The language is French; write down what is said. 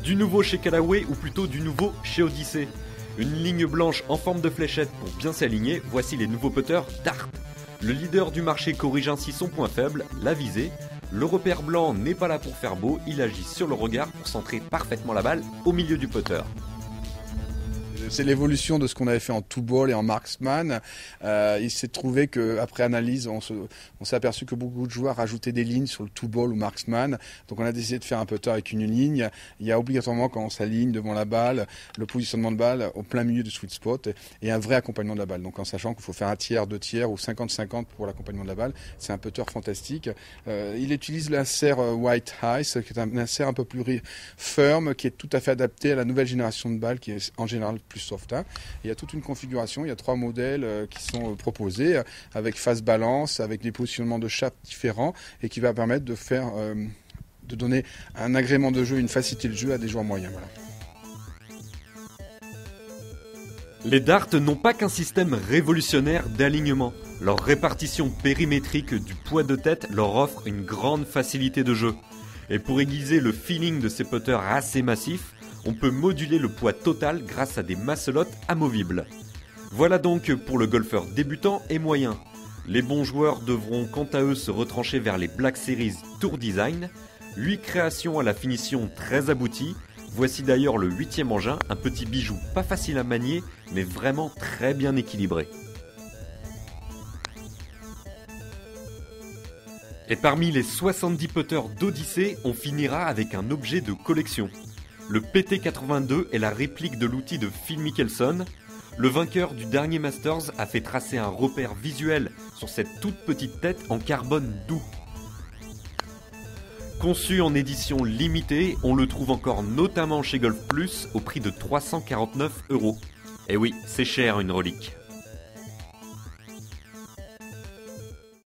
Du nouveau chez Callaway ou plutôt du nouveau chez Odyssey. Une ligne blanche en forme de fléchette pour bien s'aligner, voici les nouveaux putters Dart. Le leader du marché corrige ainsi son point faible, la visée. Le repère blanc n'est pas là pour faire beau, il agit sur le regard pour centrer parfaitement la balle au milieu du putter. C'est l'évolution de ce qu'on avait fait en two ball et en marksman. Il s'est trouvé qu'après analyse, on s'est aperçu que beaucoup de joueurs rajoutaient des lignes sur le two ball ou marksman. Donc on a décidé de faire un putter avec une ligne. Il y a obligatoirement, quand on s'aligne devant la balle, le positionnement de balle au plein milieu du sweet spot et un vrai accompagnement de la balle. Donc en sachant qu'il faut faire un tiers, 2 tiers ou 50-50 pour l'accompagnement de la balle, c'est un putter fantastique. Il utilise l'insert White Ice, qui est un insert un peu plus firm, qui est tout à fait adapté à la nouvelle génération de balles, qui est en général plus soft. Il y a toute une configuration, il y a 3 modèles qui sont proposés avec phase balance, avec des positionnements de shaft différents et qui va permettre de faire, de donner un agrément de jeu, une facilité de jeu à des joueurs moyens. Voilà. Les darts n'ont pas qu'un système révolutionnaire d'alignement. Leur répartition périmétrique du poids de tête leur offre une grande facilité de jeu. Et pour aiguiser le feeling de ces putters assez massifs, on peut moduler le poids total grâce à des masselottes amovibles. Voilà donc pour le golfeur débutant et moyen. Les bons joueurs devront quant à eux se retrancher vers les Black Series Tour Design. 8 créations à la finition très aboutie. Voici d'ailleurs le 8e engin, un petit bijou pas facile à manier, mais vraiment très bien équilibré. Et parmi les 70 putters d'Odyssey, on finira avec un objet de collection. Le PT82 est la réplique de l'outil de Phil Mickelson. Le vainqueur du dernier Masters a fait tracer un repère visuel sur cette toute petite tête en carbone doux. Conçu en édition limitée, on le trouve encore notamment chez Golf Plus au prix de 349 €. Et oui, c'est cher une relique.